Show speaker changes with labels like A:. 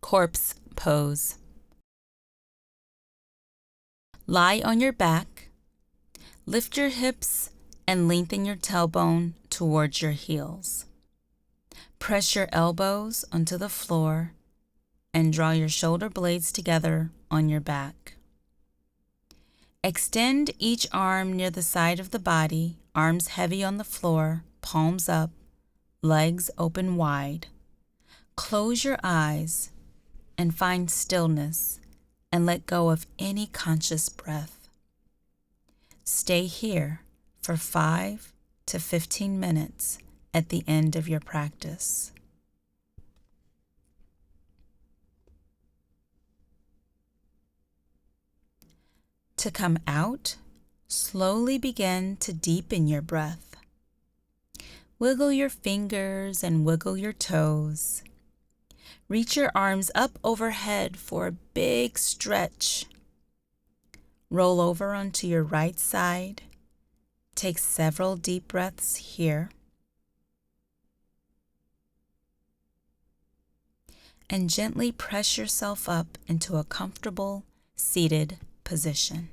A: corpse pose. Lie on your back, lift your hips and lengthen your tailbone towards your heels. Press your elbows onto the floor and draw your shoulder blades together on your back. Extend each arm near the side of the body, arms heavy on the floor, palms up, legs open wide. Close your eyes and find stillness and let go of any conscious breath. Stay here for 5 to 15 minutes at the end of your practice. To come out, slowly begin to deepen your breath. Wiggle your fingers and wiggle your toes. Reach your arms up overhead for a big stretch. Roll over onto your right side. Take several deep breaths here. And gently press yourself up into a comfortable seated position.